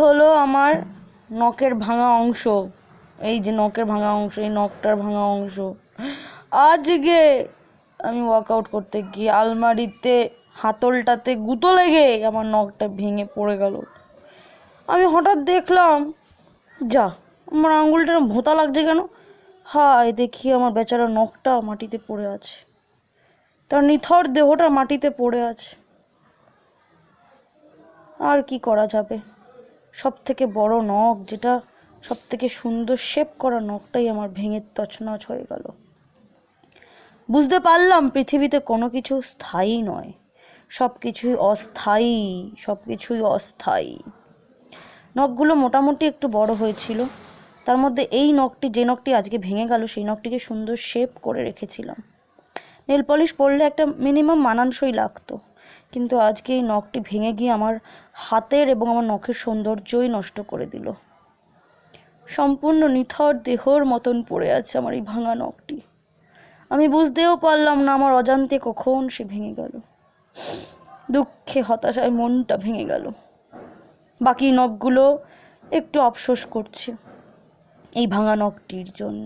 হলো আমার নখের ভাঙা অংশ। এই যে নখের ভাঙা অংশ, এই নখটার ভাঙা অংশ। আজকে আমি ওয়ার্কআউট করতে গিয়ে আলমারিতে হাতলটাতে গুঁতো লেগে আমার নখটা ভেঙে পড়ে গেল। আমি হঠাৎ দেখলাম, যা, আমার আঙুলটা ভোঁতা লাগছে কেন। হায়, দেখি আমার বেচারা নখটা মাটিতে পড়ে আছে, তার নিথর দেহটা মাটিতে পড়ে আছে। আর কি করা যাবে, সব থেকে বড় নখ, যেটা সব থেকে সুন্দর শেপ করা নখটাই আমার ভেঙে তছনছ হয়ে গেল। বুঝতে পারলাম পৃথিবীতে কোনো কিছু স্থায়ী নয়, সব কিছুই অস্থায়ী, সব কিছুই অস্থায়ী। নখগুলো মোটামুটি একটু বড় হয়েছিল, তার মধ্যে এই নখটি, যে নখটি আজকে ভেঙে গেল, সেই নখটিকে সুন্দর শেপ করে রেখেছিলাম। নেল পলিশ পরলে একটা মিনিমাম মানানসই লাগতো, কিন্তু আজকে এই নখটি ভেঙে গিয়ে আমার হাতের এবং আমার নখের সৌন্দর্যই নষ্ট করে দিল। সম্পূর্ণ নিথর দেহর মতন পড়ে আছে আমার এই ভাঙা নখটি। আমি বুঝতেও পারলাম না আমার অজান্তে কখন সে ভেঙে গেল। দুঃখে হতাশায় মনটা ভেঙে গেল। বাকি নখগুলো একটু আফসোস করছে এই ভাঙা নখটির জন্য।